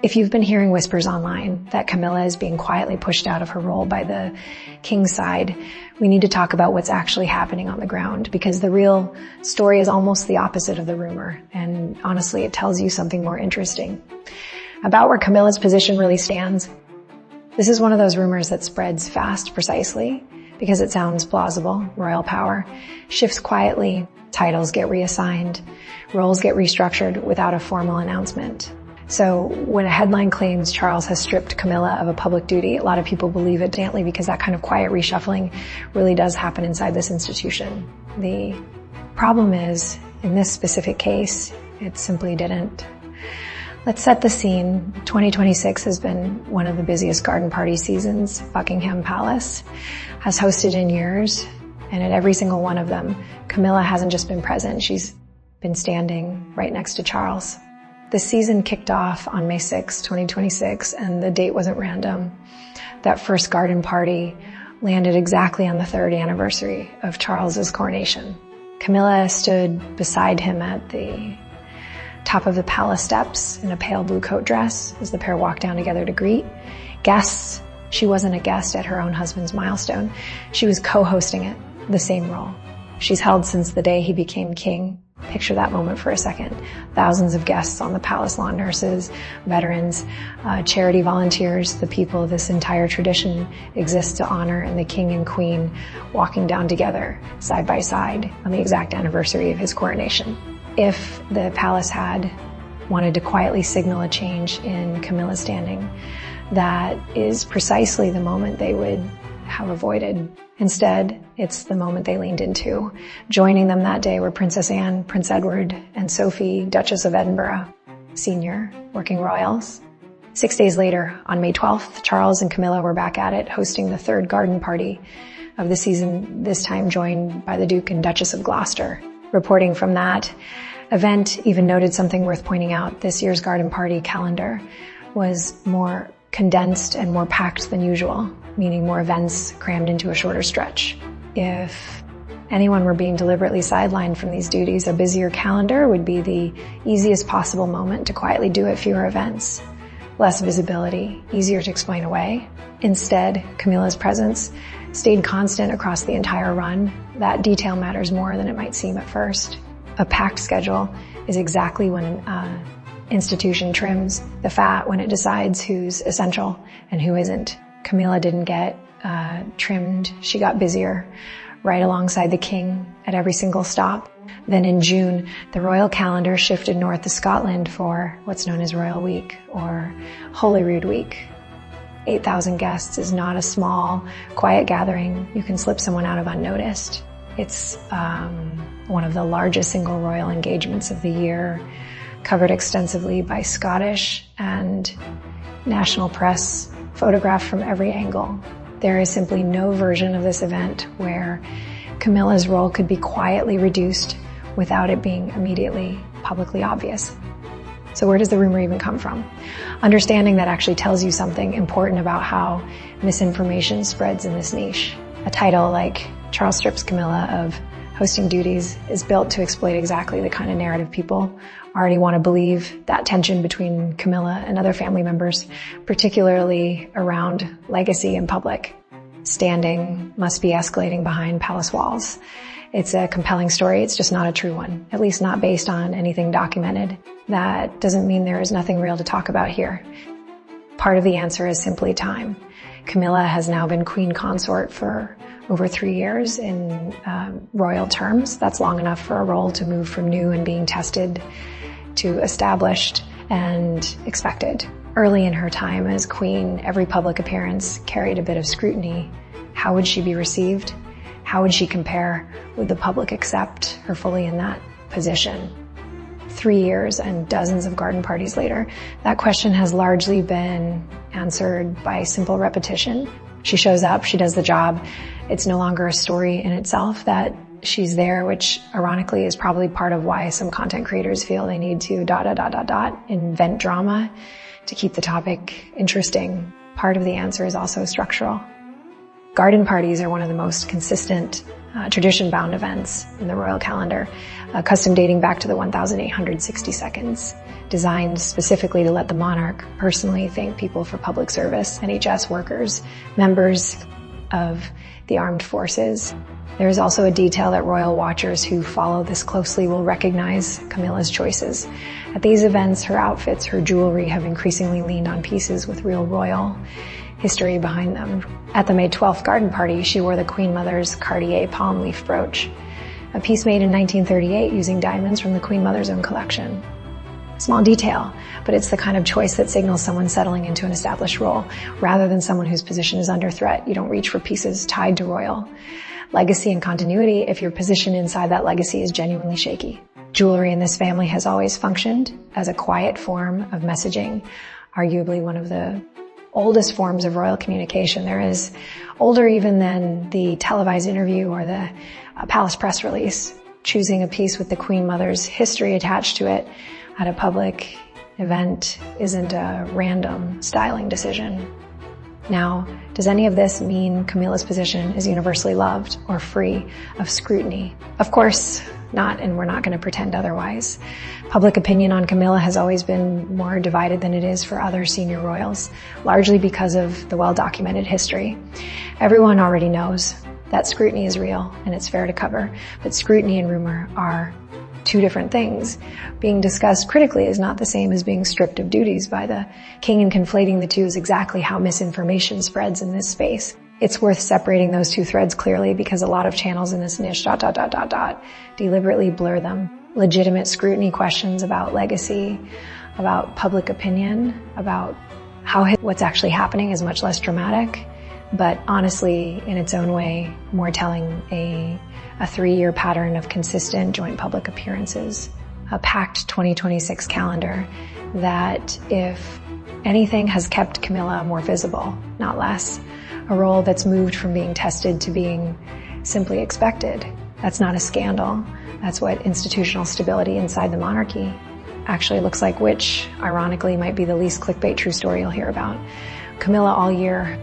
If you've been hearing whispers online that Camilla is being quietly pushed out of her role by the king's side, we need to talk about what's actually happening on the ground, because the real story is almost the opposite of the rumor, and honestly, it tells you something more interesting about where Camilla's position really stands. This is one of those rumors that spreads fast precisely because it sounds plausible. Royal power shifts quietly, titles get reassigned, roles get restructured without a formal announcement. So when a headline claims Charles has stripped Camilla of a public duty, a lot of people believe it gently because that kind of quiet reshuffling really does happen inside this institution. The problem is, in this specific case, it simply didn't. Let's set the scene. 2026 has been one of the busiest garden party seasons Buckingham Palace has hosted in years, and at every single one of them, Camilla hasn't just been present, she's been standing right next to Charles. The season kicked off on May 6, 2026, and the date wasn't random. That first garden party landed exactly on the 3rd anniversary of Charles's coronation. Camilla stood beside him at the top of the palace steps in a pale blue coat dress as the pair walked down together to greet guests. She wasn't a guest at her own husband's milestone. She was co-hosting it, the same role she's held since the day he became king. Picture that moment for a second. Thousands of guests on the palace lawn, nurses, veterans, charity volunteers, the people of this entire tradition exist to honor, and the king and queen walking down together side by side on the exact anniversary of his coronation. If the palace had wanted to quietly signal a change in Camilla's standing, that is precisely the moment they would have avoided. Instead, it's the moment they leaned into. Joining them that day were Princess Anne, Prince Edward, and Sophie, Duchess of Edinburgh, senior working royals. 6 days later, on May 12th, Charles and Camilla were back at it, hosting the 3rd garden party of the season, this time joined by the Duke and Duchess of Gloucester. Reporting from that event even noted something worth pointing out. This year's garden party calendar was more condensed and more packed than usual, meaning more events crammed into a shorter stretch. If anyone were being deliberately sidelined from these duties, a busier calendar would be the easiest possible moment to quietly do at fewer events. Less visibility, easier to explain away. Instead, Camilla's presence stayed constant across the entire run. That detail matters more than it might seem at first. A packed schedule is exactly when an institution trims the fat, when it decides who's essential and who isn't. Camilla didn't get trimmed. She got busier right alongside the king at every single stop. Then in June, the royal calendar shifted north to Scotland for what's known as Royal Week or Holyrood Week. 8,000 guests is not a small, quiet gathering you can slip someone out of unnoticed. It's one of the largest single royal engagements of the year, covered extensively by Scottish and national press, photographed from every angle. There is simply no version of this event where Camilla's role could be quietly reduced without it being immediately publicly obvious. So where does the rumor even come from? Understanding that actually tells you something important about how misinformation spreads in this niche. A title like Charles strips Camilla of hosting duties is built to exploit exactly the kind of narrative people already want to believe. That tension between Camilla and other family members, particularly around legacy in public. Standing must be escalating behind palace walls. It's a compelling story, it's just not a true one, at least not based on anything documented. That doesn't mean there is nothing real to talk about here. Part of the answer is simply time. Camilla has now been queen consort for over 3 years in royal terms. That's long enough for a role to move from new and being tested to established and expected. Early in her time as queen, every public appearance carried a bit of scrutiny. How would she be received? How would she compare? Would the public accept her fully in that position? 3 years and dozens of garden parties later, that question has largely been answered by simple repetition. She shows up, she does the job. It's no longer a story in itself that she's there, which ironically is probably part of why some content creators feel they need to invent drama to keep the topic interesting. Part of the answer is also structural. Garden parties are one of the most consistent tradition-bound events in the royal calendar, a custom dating back to the 1,860 seconds. designed specifically to let the monarch personally thank people for public service, NHS workers, members of the armed forces. There is also a detail that royal watchers who follow this closely will recognize Camilla's choices. At these events, her outfits, her jewelry have increasingly leaned on pieces with real royal history behind them. At the May 12th garden party, she wore the Queen Mother's Cartier palm leaf brooch, a piece made in 1938 using diamonds from the Queen Mother's own collection. Small detail, but it's the kind of choice that signals someone settling into an established role, rather than someone whose position is under threat. You don't reach for pieces tied to royal. Legacy and continuity if your position inside that legacy is genuinely shaky. Jewelry in this family has always functioned as a quiet form of messaging, arguably one of the oldest forms of royal communication. There is older even than the televised interview or the palace press release. Choosing a piece with the Queen Mother's history attached to it at a public event isn't a random styling decision. Now, does any of this mean Camilla's position is universally loved or free of scrutiny? Of course not, and we're not going to pretend otherwise. Public opinion on Camilla has always been more divided than it is for other senior royals, largely because of the well-documented history. Everyone already knows that scrutiny is real and it's fair to cover, but scrutiny and rumor are two different things. Being discussed critically is not the same as being stripped of duties by the king, and conflating the two is exactly how misinformation spreads in this space. It's worth separating those two threads clearly because a lot of channels in this niche ... deliberately blur them. Legitimate scrutiny questions about legacy, about public opinion, about how what's actually happening is much less dramatic, but honestly, in its own way, more telling a 3-year pattern of consistent joint public appearances. A packed 2026 calendar that, if anything, has kept Camilla more visible, not less. A role that's moved from being tested to being simply expected. That's not a scandal. That's what institutional stability inside the monarchy actually looks like, which, ironically, might be the least clickbait true story you'll hear about. Camilla all year